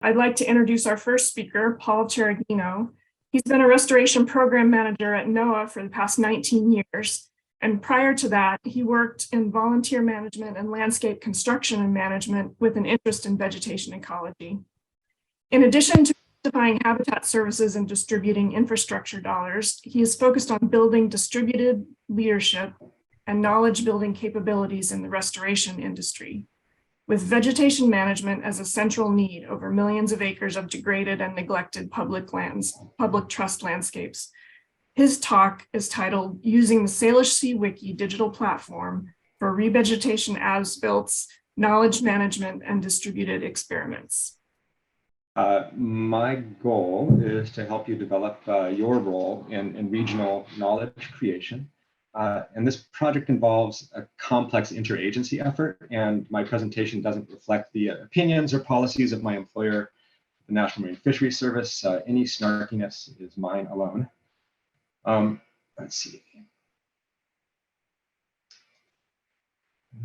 I'd like to introduce our first speaker, Paul Cereghino. He's been a restoration program manager at NOAA for the past 19 years. And prior to that, he worked in volunteer management and landscape construction and management with an interest in vegetation ecology. In addition to diversifying habitat services and distributing infrastructure dollars, he is focused on building distributed leadership and knowledge building capabilities in the restoration industry, with vegetation management as a central need over millions of acres of degraded and neglected public trust landscapes. His talk is titled Using the Salish Sea Wiki digital platform for revegetation as-builts, knowledge management, and distributed experiments. My goal is to help you develop your role in regional knowledge creation. And this project involves a complex interagency effort, and my presentation doesn't reflect the opinions or policies of my employer, the National Marine Fisheries Service. Any snarkiness is mine alone. Let's see.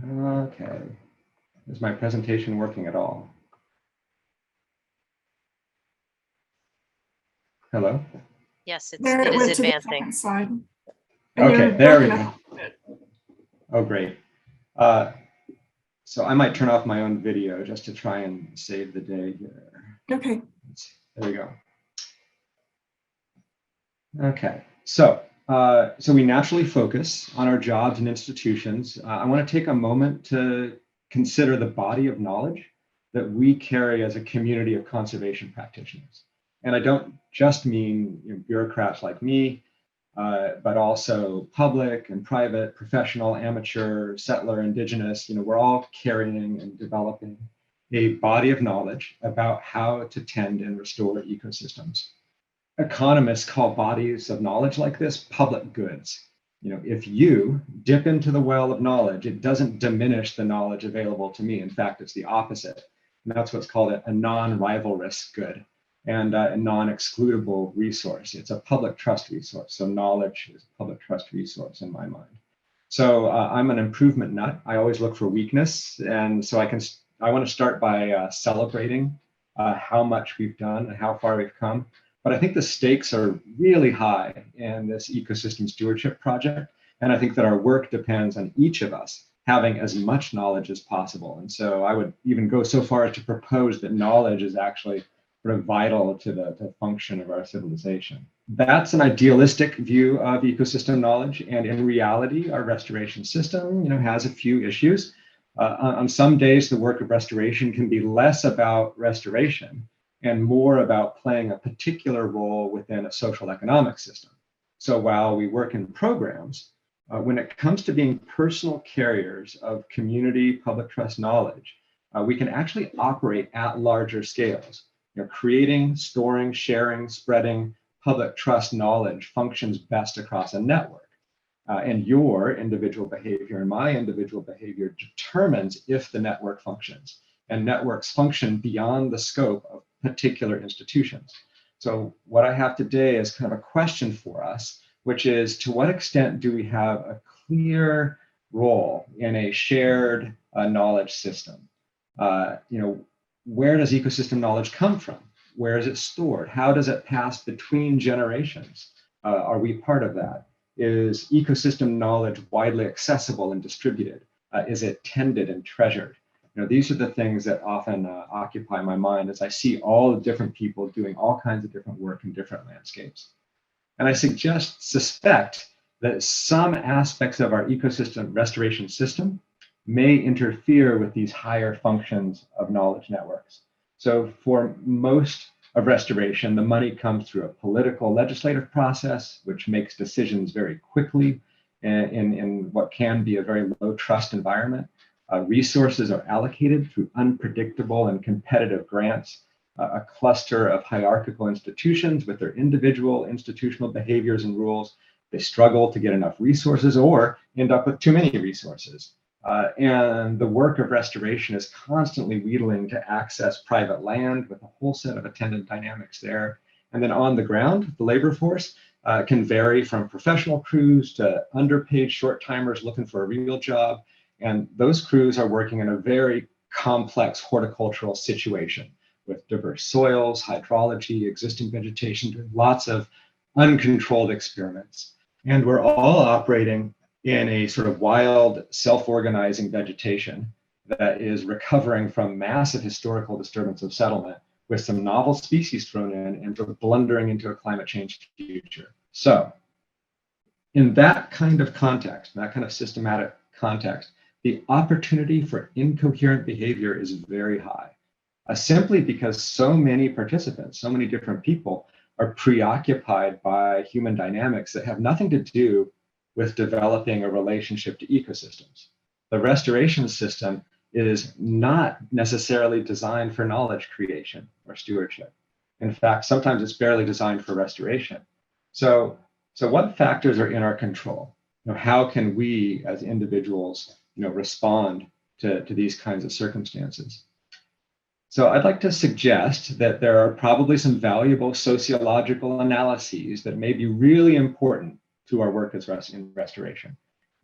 Okay, is my presentation working at all? Hello? Yes, it is advancing. Okay, there we go. Oh, great. So I might turn off my own video just to try and save the day here. Okay. There we go. Okay, so we naturally focus on our jobs and institutions. I want to take a moment to consider the body of knowledge that we carry as a community of conservation practitioners. And I don't just mean bureaucrats like me, but also public and private, professional, amateur, settler, indigenous. We're all carrying and developing a body of knowledge about how to tend and restore ecosystems. Economists call bodies of knowledge like this public goods. If you dip into the well of knowledge, it doesn't diminish the knowledge available to me. In fact, it's the opposite. And that's what's called a non-rivalrous good and a non-excludable resource. It's a public trust resource. So knowledge is a public trust resource in my mind. So I'm an improvement nut. I always look for weakness. And so I want to start by celebrating how much we've done and how far we've come. But I think the stakes are really high in this ecosystem stewardship project. And I think that our work depends on each of us having as much knowledge as possible. And so I would even go so far as to propose that knowledge is actually sort of vital to the function of our civilization. That's an idealistic view of ecosystem knowledge. And in reality, our restoration system has a few issues. On some days, the work of restoration can be less about restoration and more about playing a particular role within a social economic system. So while we work in programs, when it comes to being personal carriers of community public trust knowledge, we can actually operate at larger scales. Creating, storing, sharing, spreading public trust knowledge functions best across a network. And your individual behavior and my individual behavior determines if the network functions. And networks function beyond the scope of particular institutions. So what I have today is kind of a question for us, which is, to what extent do we have a clear role in a shared knowledge system? Where does ecosystem knowledge come from? Where is it stored? How does it pass between generations? Are we part of that? Is ecosystem knowledge widely accessible and distributed? Is it tended and treasured? These are the things that often occupy my mind as I see all the different people doing all kinds of different work in different landscapes. And I suspect that some aspects of our ecosystem restoration system may interfere with these higher functions of knowledge networks. So for most of restoration, the money comes through a political legislative process, which makes decisions very quickly in what can be a very low trust environment. Resources are allocated through unpredictable and competitive grants. A cluster of hierarchical institutions with their individual institutional behaviors and rules, they struggle to get enough resources or end up with too many resources. And the work of restoration is constantly wheedling to access private land with a whole set of attendant dynamics there. And then on the ground, the labor force can vary from professional crews to underpaid short-timers looking for a real job. And those crews are working in a very complex horticultural situation with diverse soils, hydrology, existing vegetation, doing lots of uncontrolled experiments. And we're all operating in a sort of wild, self-organizing vegetation that is recovering from massive historical disturbance of settlement with some novel species thrown in and sort of blundering into a climate change future. So in that kind of context, that kind of systematic context, the opportunity for incoherent behavior is very high, simply because so many participants, so many different people are preoccupied by human dynamics that have nothing to do with developing a relationship to ecosystems. The restoration system is not necessarily designed for knowledge creation or stewardship. In fact, sometimes it's barely designed for restoration. So what factors are in our control? How can we as individuals respond to these kinds of circumstances? So I'd like to suggest that there are probably some valuable sociological analyses that may be really important to our work in restoration.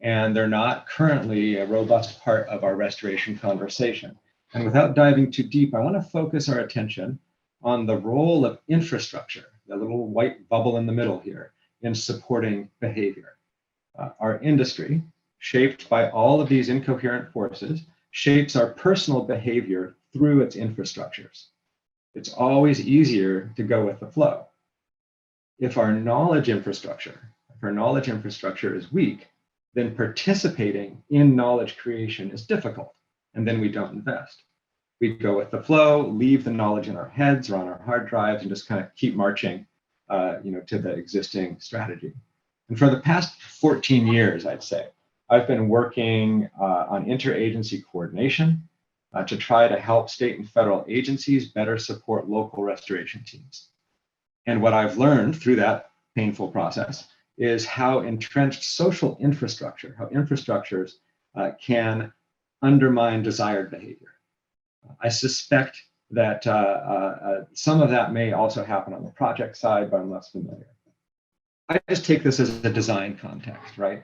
And they're not currently a robust part of our restoration conversation. And without diving too deep, I want to focus our attention on the role of infrastructure, the little white bubble in the middle here, in supporting behavior. Our industry, shaped by all of these incoherent forces, shapes our personal behavior through its infrastructures. It's always easier to go with the flow. If our knowledge infrastructure is weak, then participating in knowledge creation is difficult, and then we don't invest. We go with the flow, leave the knowledge in our heads or on our hard drives, and just kind of keep marching to the existing strategy. And for the past 14 years, I'd say, I've been working on interagency coordination to try to help state and federal agencies better support local restoration teams. And what I've learned through that painful process is how entrenched social infrastructure, how infrastructures can undermine desired behavior. I suspect that some of that may also happen on the project side, but I'm less familiar. I just take this as a design context, right?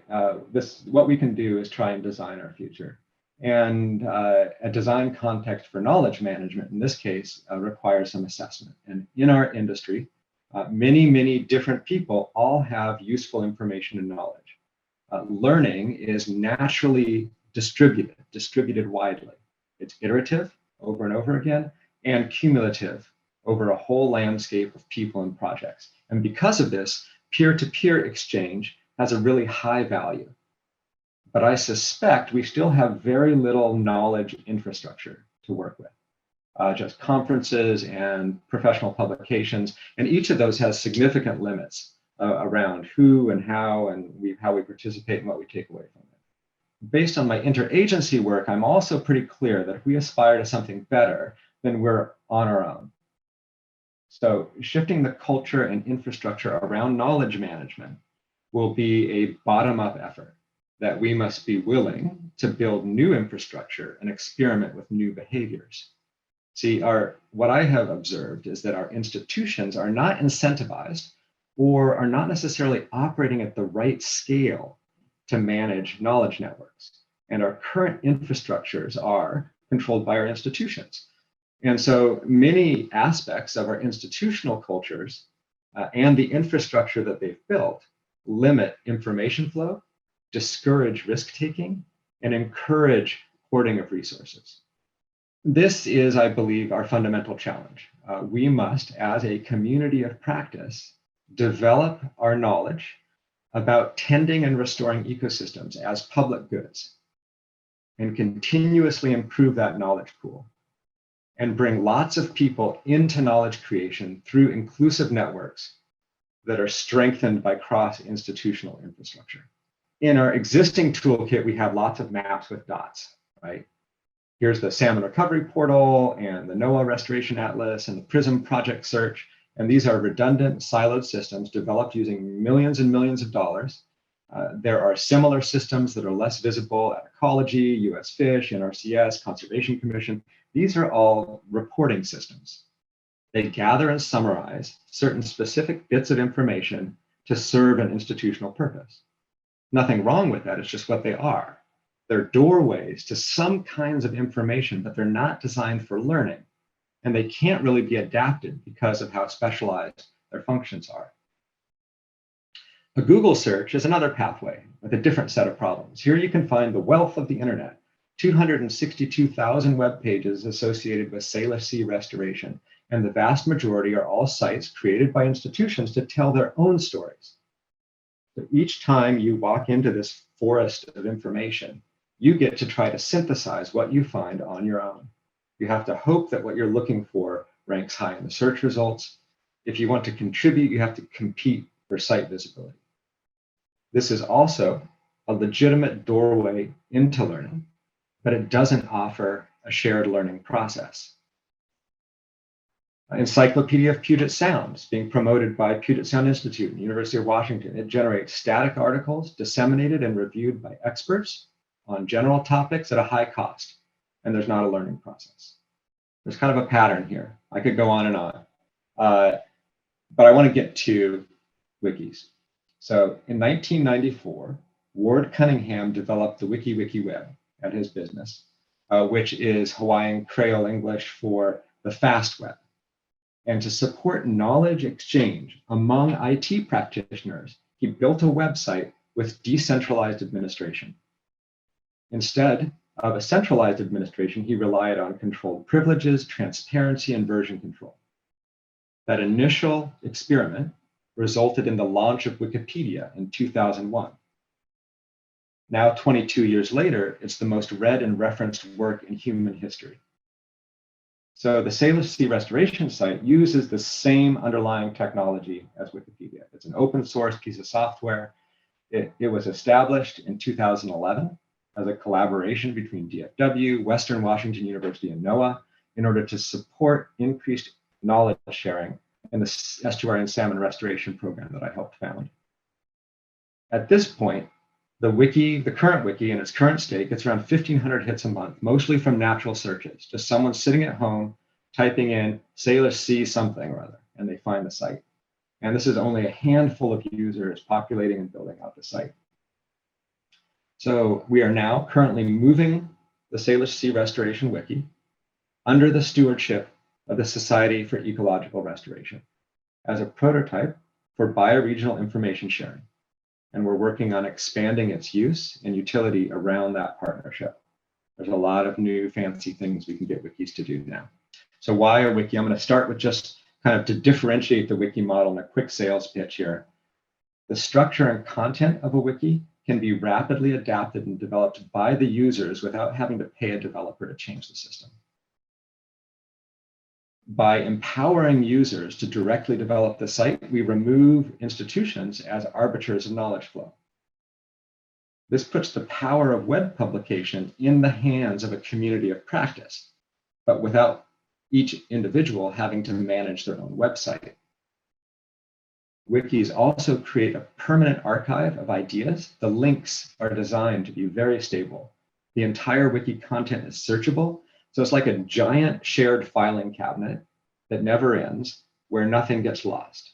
What we can do is try and design our future. And a design context for knowledge management, in this case, requires some assessment. And in our industry, many different people all have useful information and knowledge. Learning is naturally distributed widely. It's iterative over and over again, and cumulative over a whole landscape of people and projects. And because of this, peer-to-peer exchange has a really high value. But I suspect we still have very little knowledge infrastructure to work with. Just conferences and professional publications, and each of those has significant limits around who and how and how we participate and what we take away from it. Based on my interagency work, I'm also pretty clear that if we aspire to something better, then we're on our own. So shifting the culture and infrastructure around knowledge management will be a bottom-up effort that we must be willing to build new infrastructure and experiment with new behaviors. See, what I have observed is that our institutions are not incentivized or are not necessarily operating at the right scale to manage knowledge networks. And our current infrastructures are controlled by our institutions. And so many aspects of our institutional cultures and the infrastructure that they've built limit information flow, discourage risk-taking, and encourage hoarding of resources. This is, I believe, our fundamental challenge. We must, as a community of practice, develop our knowledge about tending and restoring ecosystems as public goods and continuously improve that knowledge pool and bring lots of people into knowledge creation through inclusive networks that are strengthened by cross-institutional infrastructure. In our existing toolkit, we have lots of maps with dots, right? Here's the Salmon Recovery Portal and the NOAA Restoration Atlas and the PRISM Project Search. And these are redundant, siloed systems developed using millions and millions of dollars. There are similar systems that are less visible at Ecology, US Fish, NRCS, Conservation Commission. These are all reporting systems. They gather and summarize certain specific bits of information to serve an institutional purpose. Nothing wrong with that, it's just what they are. They're doorways to some kinds of information, but they're not designed for learning. and they can't really be adapted because of how specialized their functions are. A Google search is another pathway with a different set of problems. Here you can find the wealth of the internet, 262,000 web pages associated with Salish Sea Restoration, and the vast majority are all sites created by institutions to tell their own stories. So each time you walk into this forest of information, you get to try to synthesize what you find on your own. You have to hope that what you're looking for ranks high in the search results. If you want to contribute, you have to compete for site visibility. This is also a legitimate doorway into learning, but it doesn't offer a shared learning process. Encyclopedia of Puget Sound is being promoted by Puget Sound Institute and University of Washington. It generates static articles disseminated and reviewed by experts on general topics at a high cost, and there's not a learning process. There's kind of a pattern here. I could go on and on, but I want to get to wikis. So in 1994, Ward Cunningham developed the WikiWeb at his business, which is Hawaiian Creole English for the fast web. And to support knowledge exchange among IT practitioners, he built a website with decentralized administration. Instead of a centralized administration, he relied on controlled privileges, transparency, and version control. That initial experiment resulted in the launch of Wikipedia in 2001. Now, 22 years later, it's the most read and referenced work in human history. So the Salish Sea Restoration site uses the same underlying technology as Wikipedia. It's an open source piece of software. It was established in 2011 as a collaboration between DFW, Western Washington University, and NOAA in order to support increased knowledge sharing in the estuarine salmon restoration program that I helped found. At this point, the current wiki in its current state gets around 1,500 hits a month, mostly from natural searches, just someone sitting at home typing in Salish Sea something or other, and they find the site. And this is only a handful of users populating and building out the site. So we are now currently moving the Salish Sea Restoration Wiki under the stewardship of the Society for Ecological Restoration as a prototype for bioregional information sharing. And we're working on expanding its use and utility around that partnership. There's a lot of new fancy things we can get wikis to do now. So why a wiki? I'm going to start with just kind of to differentiate the wiki model in a quick sales pitch here. The structure and content of a wiki can be rapidly adapted and developed by the users without having to pay a developer to change the system. By empowering users to directly develop the site, we remove institutions as arbiters of knowledge flow. This puts the power of web publication in the hands of a community of practice, but without each individual having to manage their own website. Wikis also create a permanent archive of ideas. The links are designed to be very stable. The entire wiki content is searchable. So it's like a giant shared filing cabinet that never ends, where nothing gets lost.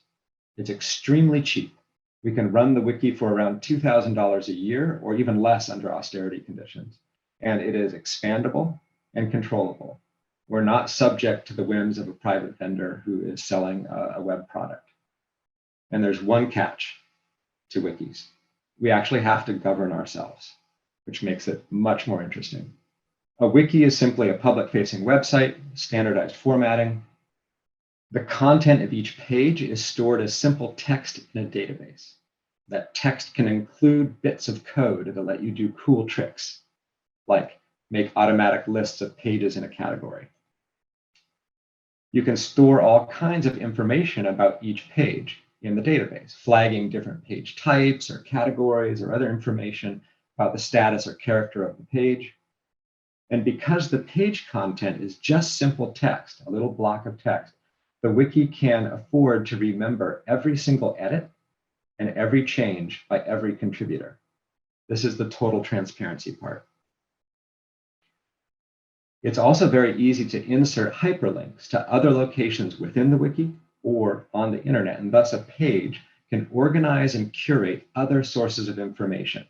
It's extremely cheap. We can run the wiki for around $2,000 a year or even less under austerity conditions. And it is expandable and controllable. We're not subject to the whims of a private vendor who is selling a web product. And there's one catch to wikis. We actually have to govern ourselves, which makes it much more interesting. A wiki is simply a public-facing website, standardized formatting. The content of each page is stored as simple text in a database. That text can include bits of code that let you do cool tricks, like make automatic lists of pages in a category. You can store all kinds of information about each page in the database, flagging different page types or categories or other information about the status or character of the page. And because the page content is just simple text, a little block of text, the wiki can afford to remember every single edit and every change by every contributor. This is the total transparency part. It's also very easy to insert hyperlinks to other locations within the wiki or on the internet, and thus a page can organize and curate other sources of information.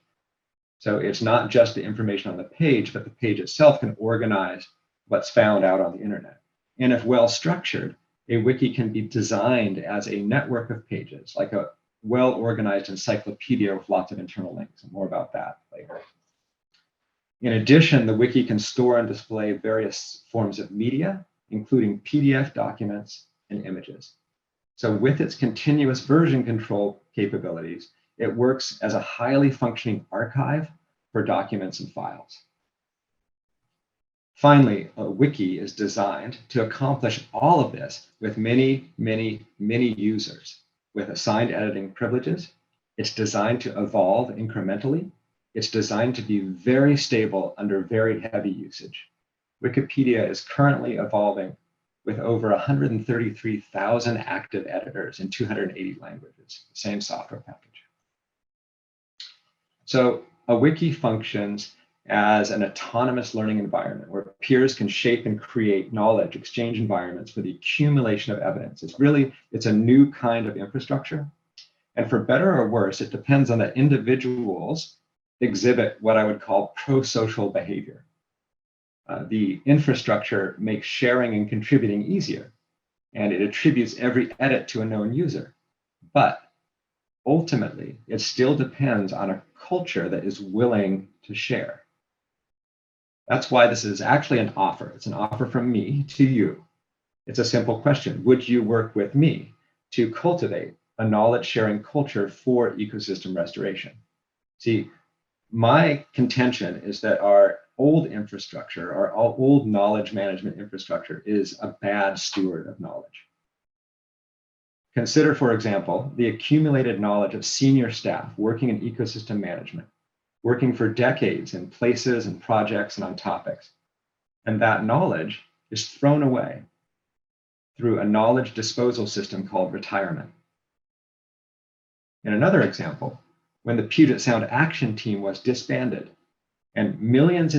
So it's not just the information on the page, but the page itself can organize what's found out on the internet. And if well structured, a wiki can be designed as a network of pages, like a well-organized encyclopedia with lots of internal links, and more about that later. In addition, the wiki can store and display various forms of media, including PDF documents and images. So with its continuous version control capabilities, it works as a highly functioning archive for documents and files. Finally, a wiki is designed to accomplish all of this with many users with assigned editing privileges. It's designed to evolve incrementally. It's designed to be very stable under very heavy usage. Wikipedia is currently evolving with over 133,000 active editors in 280 languages, the same software package. So a wiki functions as an autonomous learning environment where peers can shape and create knowledge exchange environments for the accumulation of evidence. It's a new kind of infrastructure. And for better or worse, it depends on that individuals exhibit what I would call pro-social behavior. The infrastructure makes sharing and contributing easier, and it attributes every edit to a known user. But ultimately, it still depends on a culture that is willing to share. That's why this is actually an offer. It's an offer from me to you. It's a simple question. Would you work with me to cultivate a knowledge sharing culture for ecosystem restoration? See, my contention is that our old infrastructure, our old knowledge management infrastructure, is a bad steward of knowledge. Consider, for example, the accumulated knowledge of senior staff working in ecosystem management, working for decades in places and projects and on topics. And that knowledge is thrown away through a knowledge disposal system called retirement. In another example, when the Puget Sound Action Team was disbanded and millions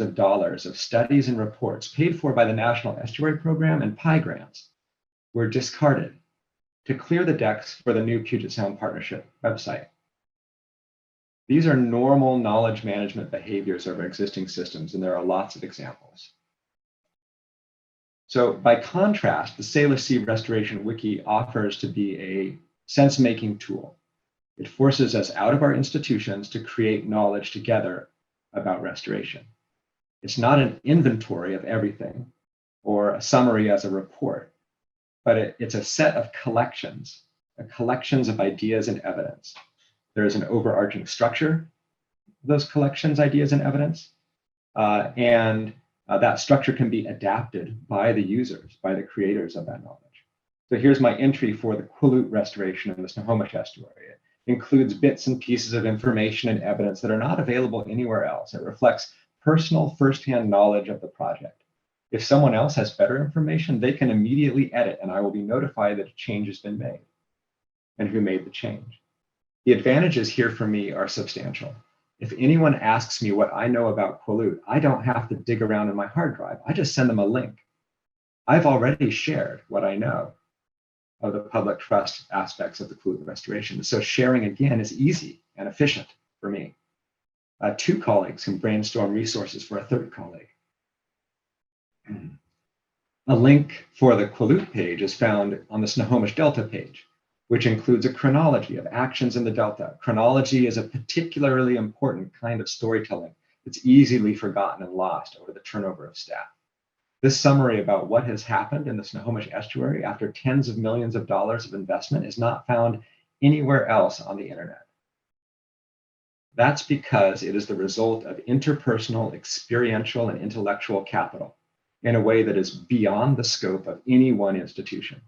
of dollars of studies and reports paid for by the National Estuary Program and PI grants were discarded to clear the decks for the new Puget Sound Partnership website. These are normal knowledge management behaviors of our existing systems, and there are lots of examples. So by contrast, the Salish Sea Restoration Wiki offers to be a sense-making tool. It forces us out of our institutions to create knowledge together about restoration. It's not an inventory of everything or a summary as a report, but it's a set of collections of ideas and evidence. There is an overarching structure of those collections, ideas, and evidence, and that structure can be adapted by the users, by the creators of that knowledge. So here's my entry for the Quileute restoration in the Snohomish Estuary. It includes bits and pieces of information and evidence that are not available anywhere else. It reflects personal firsthand knowledge of the project. If someone else has better information, they can immediately edit, and I will be notified that a change has been made and who made the change. The advantages here for me are substantial. If anyone asks me what I know about Quileute, I don't have to dig around in my hard drive. I just send them a link. I've already shared what I know of the public trust aspects of the Quileute restoration. So sharing, again, is easy and efficient for me. Two colleagues can brainstorm resources for a third colleague. A link for the Quileute page is found on the Snohomish Delta page, which includes a chronology of actions in the Delta. Chronology is a particularly important kind of storytelling that's easily forgotten and lost over the turnover of staff. This summary about what has happened in the Snohomish Estuary after tens of millions of dollars of investment is not found anywhere else on the internet. That's because it is the result of interpersonal, experiential, and intellectual capital in a way that is beyond the scope of any one institution.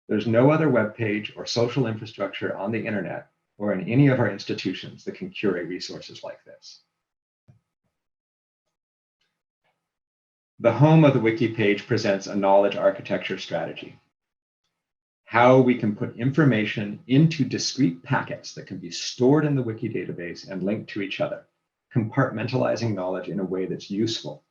There's no other webpage or social infrastructure on the internet or in any of our institutions that can curate resources like this. The home of the wiki page presents a knowledge architecture strategy. How we can put information into discrete packets that can be stored in the wiki database and linked to each other, compartmentalizing knowledge in a way that's useful.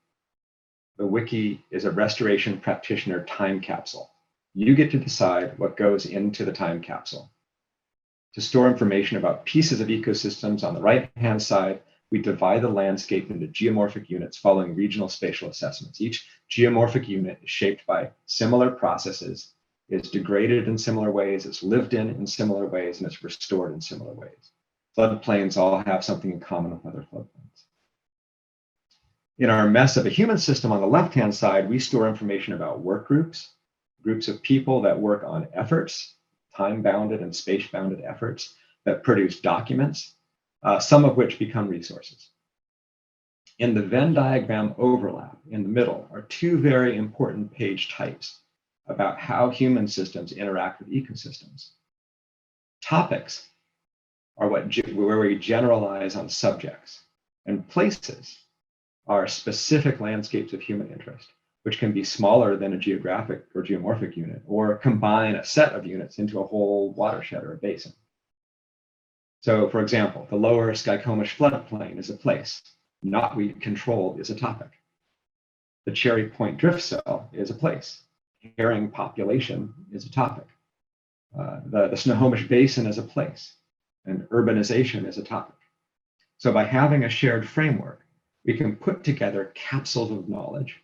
The wiki is a restoration practitioner time capsule. You get to decide what goes into the time capsule. To store information about pieces of ecosystems on the right-hand side, we divide the landscape into geomorphic units following regional spatial assessments. Each geomorphic unit is shaped by similar processes, is degraded in similar ways, is lived in similar ways, and it's restored in similar ways. Floodplains all have something in common with other floodplains. In our mess of a human system on the left-hand side, we store information about work groups, groups of people that work on efforts, time-bounded and space-bounded efforts that produce documents, some of which become resources. In the Venn diagram overlap in the middle are two very important page types about how human systems interact with ecosystems. Topics are where we generalize on subjects, and places are specific landscapes of human interest, which can be smaller than a geographic or geomorphic unit, or combine a set of units into a whole watershed or a basin. So for example, the lower Skykomish floodplain is a place. Knotweed control is a topic. The Cherry Point drift cell is a place. Herring population is a topic. The Snohomish Basin is a place, and urbanization is a topic. So by having a shared framework, we can put together capsules of knowledge,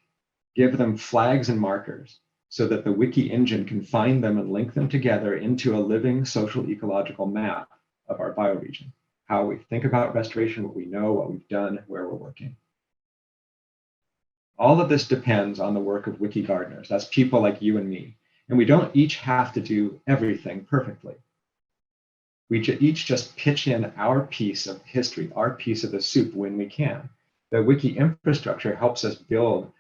give them flags and markers so that the wiki engine can find them and link them together into a living social ecological map of our bioregion, how we think about restoration, what we know, what we've done, where we're working. All of this depends on the work of wiki gardeners. That's people like you and me. And we don't each have to do everything perfectly. We each just pitch in our piece of history, our piece of the soup when we can. The wiki infrastructure helps us build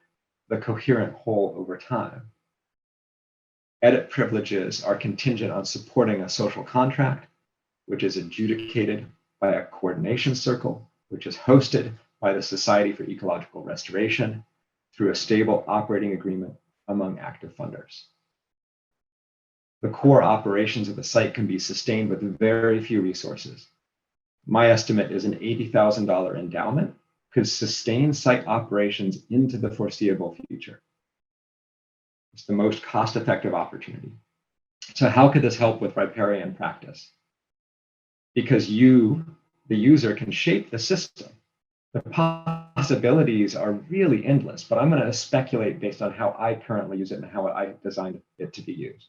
the coherent whole over time. Edit privileges are contingent on supporting a social contract, which is adjudicated by a coordination circle, which is hosted by the Society for Ecological Restoration through a stable operating agreement among active funders. The core operations of the site can be sustained with very few resources. My estimate is an $80,000 endowment could sustain site operations into the foreseeable future. It's the most cost-effective opportunity. So how could this help with riparian practice? Because you, the user, can shape the system. The possibilities are really endless, but I'm going to speculate based on how I currently use it and how I designed it to be used.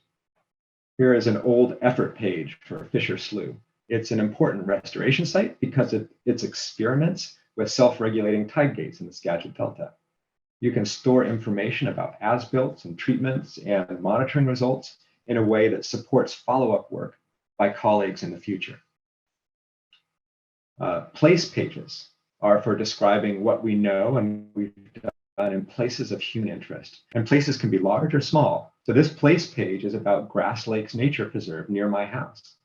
Here is an old effort page for Fisher Slough. It's an important restoration site because its experiments with self-regulating tide gates in the Skagit Delta. You can store information about as-builts and treatments and monitoring results in a way that supports follow-up work by colleagues in the future. Place pages are for describing what we know and we've done in places of human interest. And places can be large or small. So this place page is about Grass Lakes Nature Preserve near my house.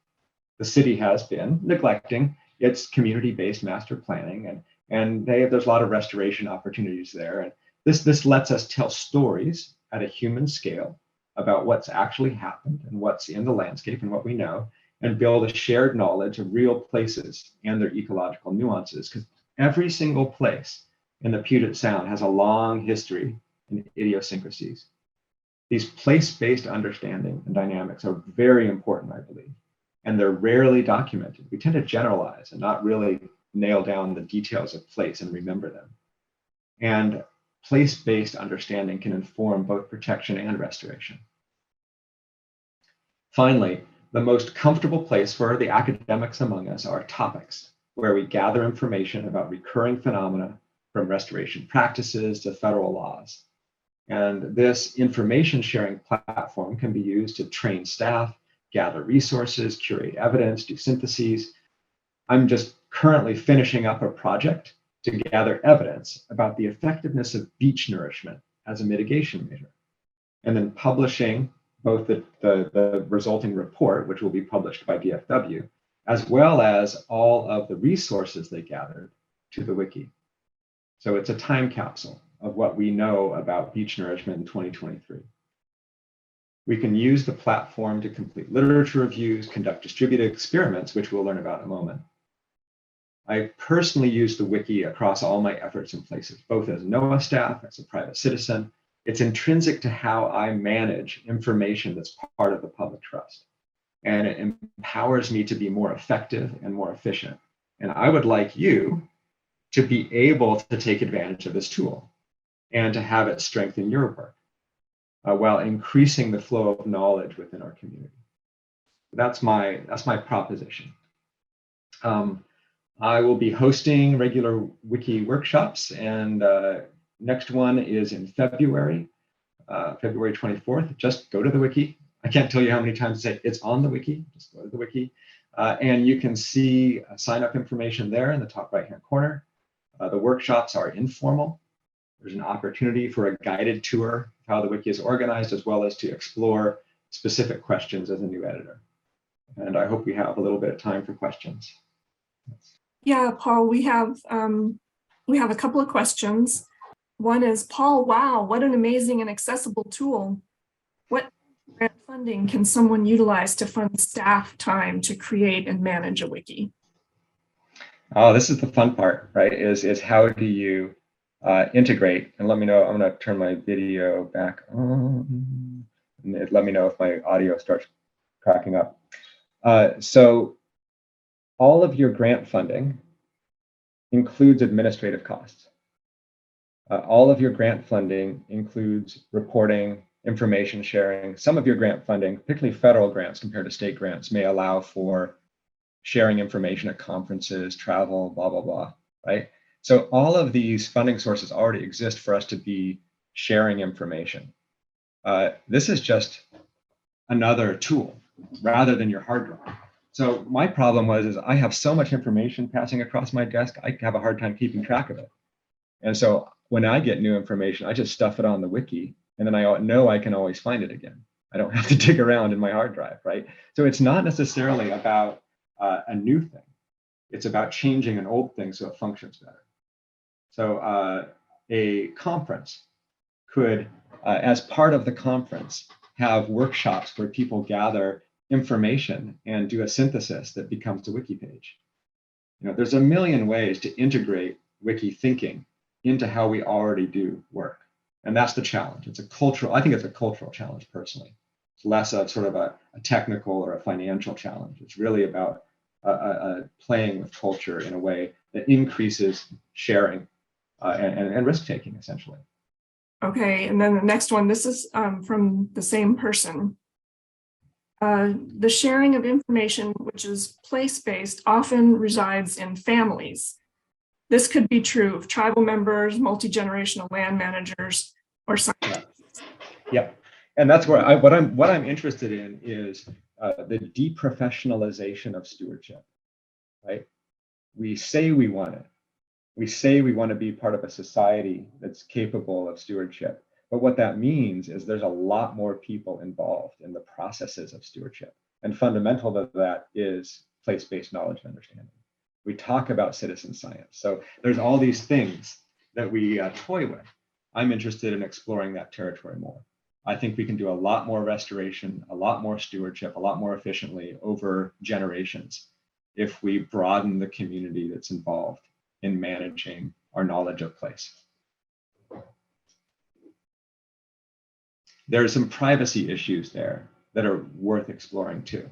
The city has been neglecting its community-based master planning, and there's a lot of restoration opportunities there. And this lets us tell stories at a human scale about what's actually happened and what's in the landscape and what we know, and build a shared knowledge of real places and their ecological nuances. Because every single place in the Puget Sound has a long history and idiosyncrasies. These place-based understanding and dynamics are very important, I believe, and they're rarely documented. We tend to generalize and not really nail down the details of place and remember them. And place-based understanding can inform both protection and restoration. Finally, the most comfortable place for the academics among us are topics, where we gather information about recurring phenomena from restoration practices to federal laws. And this information sharing platform can be used to train staff, gather resources, curate evidence, do syntheses. I'm just currently finishing up a project to gather evidence about the effectiveness of beach nourishment as a mitigation measure, and then publishing both the resulting report, which will be published by DFW, as well as all of the resources they gathered to the wiki. So it's a time capsule of what we know about beach nourishment in 2023. We can use the platform to complete literature reviews, conduct distributed experiments, which we'll learn about in a moment. I personally use the wiki across all my efforts and places, both as NOAA staff, as a private citizen. It's intrinsic to how I manage information that's part of the public trust. And it empowers me to be more effective and more efficient. And I would like you to be able to take advantage of this tool and to have it strengthen your work while increasing the flow of knowledge within our community. That's my proposition. I will be hosting regular wiki workshops, and next one is in February, February 24th. Just go to the wiki. I can't tell you how many times I say it's on the wiki. Just go to the wiki. And you can see sign up information there in the top right-hand corner. The workshops are informal. There's an opportunity for a guided tour of how the wiki is organized, as well as to explore specific questions as a new editor. And I hope we have a little bit of time for questions. Yeah, Paul, we have a couple of questions. One is, Paul, wow, what an amazing and accessible tool. What grant funding can someone utilize to fund staff time to create and manage a wiki? Oh, this is the fun part, right? Is how do you integrate? And let me know. I'm going to turn my video back on. And let me know if my audio starts cracking up. So all of your grant funding includes administrative costs. All of your grant funding includes reporting, information sharing. Some of your grant funding, particularly federal grants compared to state grants, may allow for sharing information at conferences, travel, blah, blah, blah, right? So all of these funding sources already exist for us to be sharing information. This is just another tool rather than your hard drive. So my problem is I have so much information passing across my desk, I have a hard time keeping track of it. And so when I get new information, I just stuff it on the wiki, and then I know I can always find it again. I don't have to dig around in my hard drive, right? So it's not necessarily about a new thing. It's about changing an old thing so it functions better. So a conference could, as part of the conference, have workshops where people gather information and do a synthesis that becomes a wiki page. You know, there's a million ways to integrate wiki thinking into how we already do work. And that's the challenge. It's a cultural, I think it's a cultural challenge personally. It's less of sort of a technical or a financial challenge. It's really about playing with culture in a way that increases sharing and risk-taking, essentially. Okay, and then the next one, this is from the same person. The sharing of information, which is place-based, often resides in families. This could be true of tribal members, multi-generational land managers, or scientists. Yep, and that's where what I'm interested in is the deprofessionalization of stewardship. Right? We say we want it. We say we want to be part of a society that's capable of stewardship. But what that means is there's a lot more people involved in the processes of stewardship. And fundamental to that is place-based knowledge and understanding. We talk about citizen science. So there's all these things that we toy with. I'm interested in exploring that territory more. I think we can do a lot more restoration, a lot more stewardship, a lot more efficiently over generations if we broaden the community that's involved in managing our knowledge of place. There are some privacy issues there that are worth exploring too.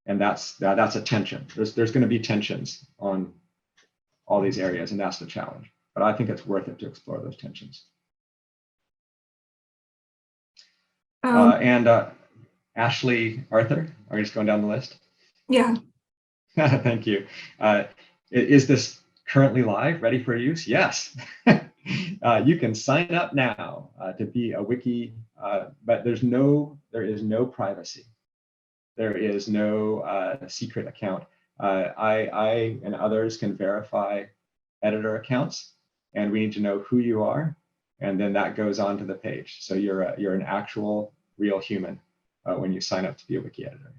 And that's a tension. There's going to be tensions on all these areas, and that's the challenge. But I think it's worth it to explore those tensions. And Ashley Arthur, are you just going down the list? Yeah. Thank you. Is this currently live, ready for use? Yes. You can sign up now to be a wiki, but there is no privacy. There is no secret account. I and others can verify editor accounts, and we need to know who you are, and then that goes onto the page. So you're an actual, real human when you sign up to be a wiki editor.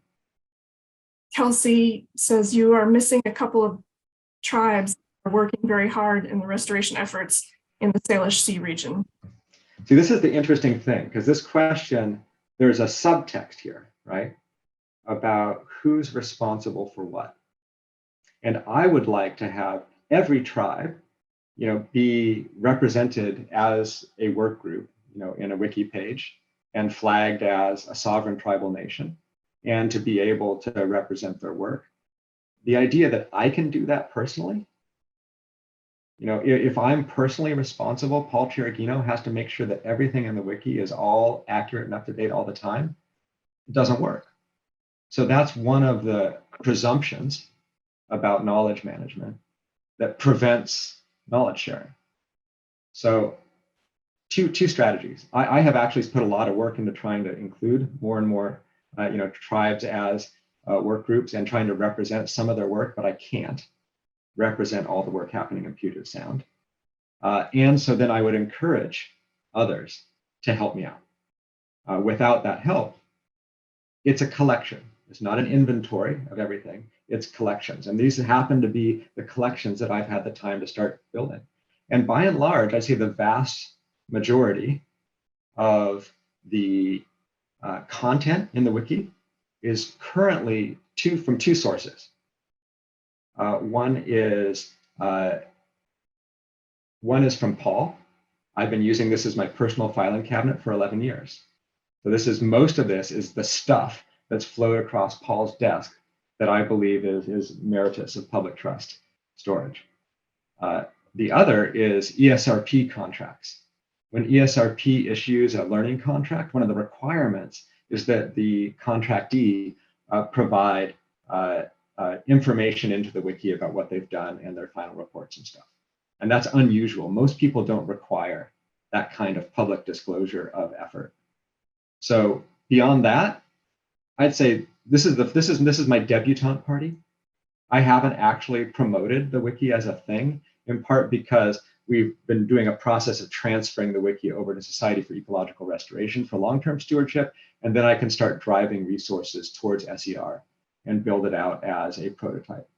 Kelsey says you are missing a couple of tribes that are working very hard in the restoration efforts in the Salish Sea region. See, this is the interesting thing, because this question, there's a subtext here, right, about who's responsible for what. And I would like to have every tribe, be represented as a work group, in a wiki page and flagged as a sovereign tribal nation, and to be able to represent their work. The idea that I can do that personally If I'm personally responsible, Paul Cereghino has to make sure that everything in the wiki is all accurate and up to date all the time. It doesn't work. So that's one of the presumptions about knowledge management that prevents knowledge sharing. So two strategies. I have actually put a lot of work into trying to include more and more tribes as work groups and trying to represent some of their work, but I can't represent all the work happening in Puget Sound. And so then I would encourage others to help me out. Without that help, it's a collection. It's not an inventory of everything, it's collections. And these happen to be the collections that I've had the time to start building. And by and large, I say the vast majority of the content in the wiki is currently from two sources. One is from Paul. I've been using this as my personal filing cabinet for 11 years. So most of this is the stuff that's flowed across Paul's desk that I believe is meritorious of public trust storage. The other is ESRP contracts. When ESRP issues a learning contract, one of the requirements is that the contractee provide information into the wiki about what they've done and their final reports and stuff. And that's unusual. Most people don't require that kind of public disclosure of effort. So beyond that, I'd say this is my debutante party. I haven't actually promoted the wiki as a thing, in part because we've been doing a process of transferring the wiki over to Society for Ecological Restoration for long-term stewardship, and then I can start driving resources towards SER and build it out as a prototype.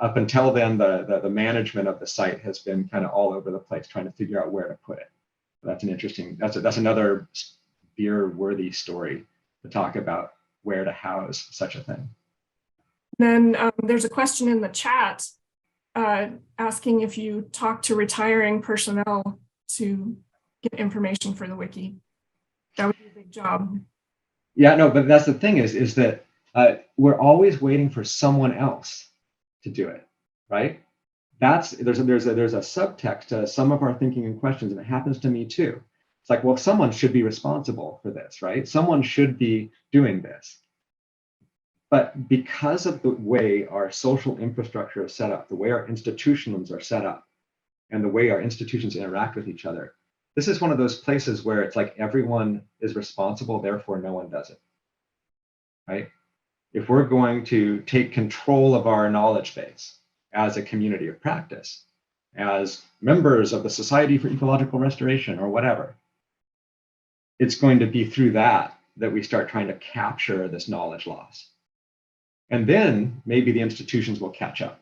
Up until then, the management of the site has been kind of all over the place, trying to figure out where to put it. That's an interesting. That's another beer-worthy story to talk about where to house such a thing. Then there's a question in the chat asking if you talk to retiring personnel to get information for the wiki. That would be a big job. Yeah, no, but that's the thing is that we're always waiting for someone else to do it, right? There's a subtext to some of our thinking and questions, and it happens to me too. It's like, well, someone should be responsible for this, right? Someone should be doing this. But because of the way our social infrastructure is set up, the way our institutions are set up, and the way our institutions interact with each other, this is one of those places where it's like everyone is responsible, therefore no one does it, right? If we're going to take control of our knowledge base as a community of practice, as members of the Society for Ecological Restoration or whatever, it's going to be through that we start trying to capture this knowledge loss. And then maybe the institutions will catch up.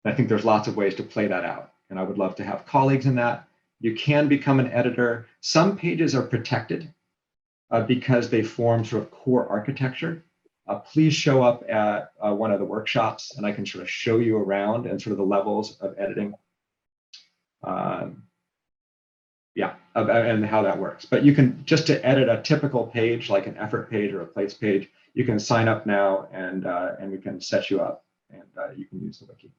I think there's lots of ways to play that out. And I would love to have colleagues in that. You can become an editor. Some pages are protected because they form sort of core architecture. Please show up at one of the workshops and I can sort of show you around and sort of the levels of editing. And how that works. But you can, just to edit a typical page, like an effort page or a place page, you can sign up now and we can set you up and you can use the wiki.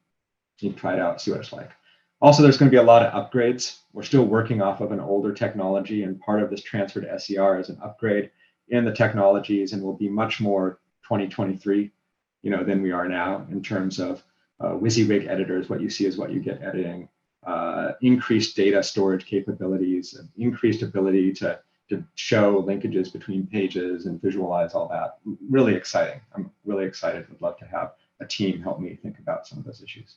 You can try it out, see what it's like. Also, there's going to be a lot of upgrades. We're still working off of an older technology, and part of this transfer to SER is an upgrade in the technologies, and will be much more 2023, than we are now in terms of WYSIWYG editors. What you see is what you get editing. Increased data storage capabilities, increased ability to show linkages between pages and visualize all that. Really exciting. I'm really excited. Would love to have a team help me think about some of those issues.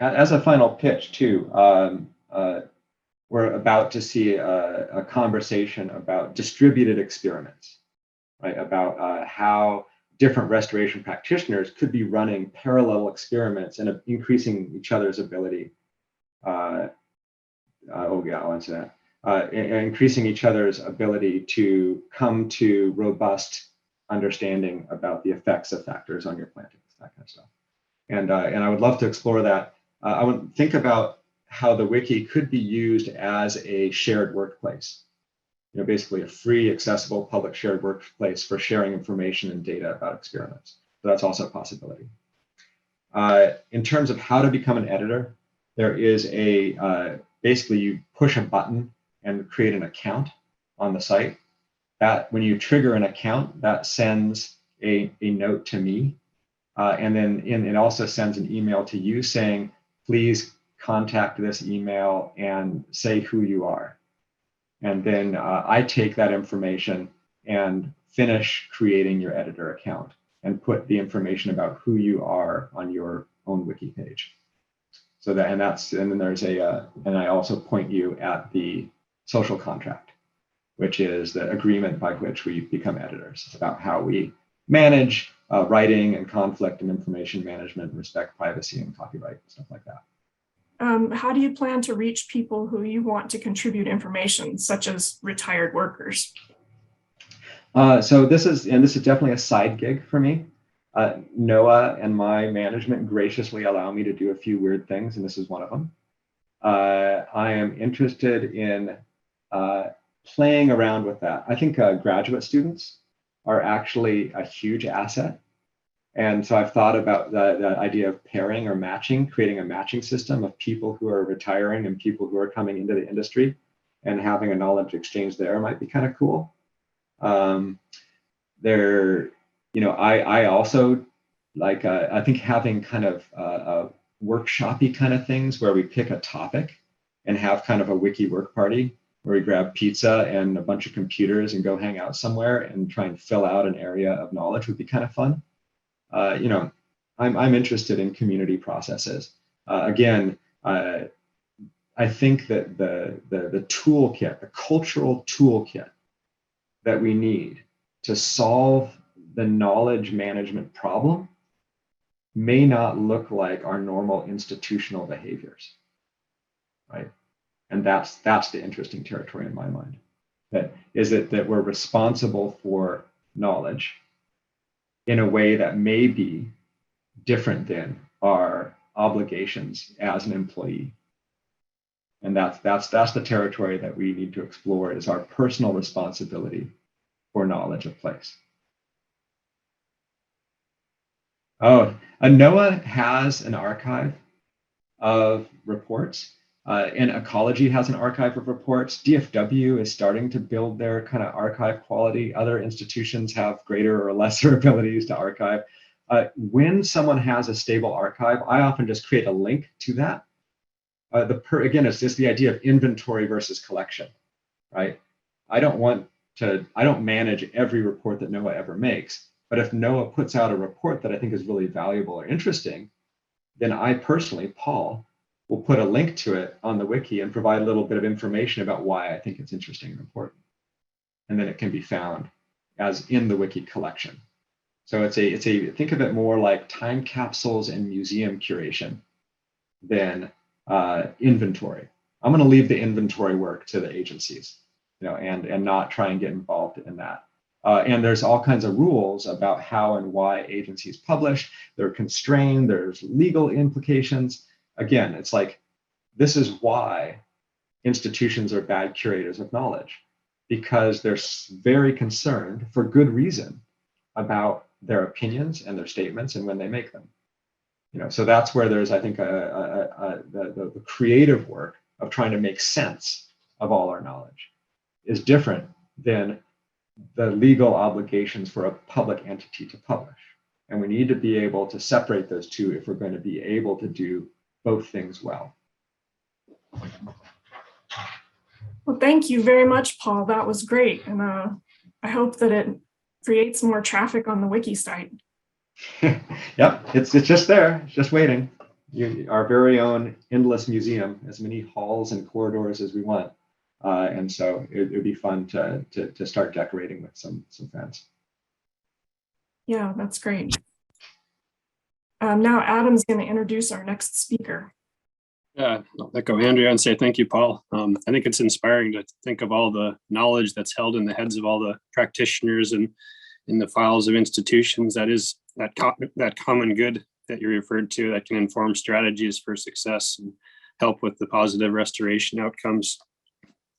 As a final pitch too, we're about to see a conversation about distributed experiments, right? About how different restoration practitioners could be running parallel experiments and increasing each other's ability. I'll answer that. Increasing each other's ability to come to robust understanding about the effects of factors on your plantings, that kind of stuff. And I would love to explore that. I would think about how the wiki could be used as a shared workplace. Basically a free, accessible, public shared workplace for sharing information and data about experiments. So that's also a possibility. In terms of how to become an editor, there is basically you push a button and create an account on the site. That when you trigger an account, that sends a note to me. And then it also sends an email to you saying, please contact this email and say who you are. And then I take that information and finish creating your editor account and put the information about who you are on your own wiki page. So that, and then there's and I also point you at the social contract, which is the agreement by which we become editors. It's about how we manage writing and conflict and information management, respect privacy and copyright and stuff like that. How do you plan to reach people who you want to contribute information, such as retired workers? So this is definitely a side gig for me. NOAA and my management graciously allow me to do a few weird things, and this is one of them. I am interested in playing around with that. I think graduate students are actually a huge asset. And so I've thought about the idea of pairing or matching, creating a matching system of people who are retiring and people who are coming into the industry, and having a knowledge exchange there might be kind of cool. I also like, I think having kind of workshop-y kind of things where we pick a topic and have kind of a wiki work party where we grab pizza and a bunch of computers and go hang out somewhere and try and fill out an area of knowledge would be kind of fun. I'm interested in community processes. Again, I think that the toolkit, the cultural toolkit that we need to solve the knowledge management problem may not look like our normal institutional behaviors, right? And that's the interesting territory in my mind. That we're responsible for knowledge in a way that may be different than our obligations as an employee. And that's the territory that we need to explore, is our personal responsibility for knowledge of place. Oh, NOAA has an archive of reports, and Ecology has an archive of reports. DFW is starting to build their kind of archive quality. Other institutions have greater or lesser abilities to archive. When someone has a stable archive, I often just create a link to that. Again, it's just the idea of inventory versus collection, right? I don't manage every report that NOAA ever makes, but if NOAA puts out a report that I think is really valuable or interesting, then I personally, Paul, will put a link to it on the wiki and provide a little bit of information about why I think it's interesting and important. And then it can be found as in the wiki collection. So think of it more like time capsules and museum curation than inventory. I'm going to leave the inventory work to the agencies, and not try and get involved in that. And there's all kinds of rules about how and why agencies publish. They're constrained. There's legal implications. Again, it's like, this is why institutions are bad curators of knowledge, because they're very concerned, for good reason, about their opinions and their statements and when they make them. So that's where there's, I think, the creative work of trying to make sense of all our knowledge is different than the legal obligations for a public entity to publish. And we need to be able to separate those two if we're going to be able to do both things well. Well, thank you very much, Paul. That was great. And I hope that it creates more traffic on the wiki site. Yep, it's just there, it's just waiting. Our very own endless museum, as many halls and corridors as we want. And so it would be fun to start decorating with some fans. Yeah, that's great. Now Adam's going to introduce our next speaker. Yeah, I'll echo Andrea and say thank you, Paul. I think it's inspiring to think of all the knowledge that's held in the heads of all the practitioners and in the files of institutions. That is that common good that you referred to that can inform strategies for success and help with the positive restoration outcomes.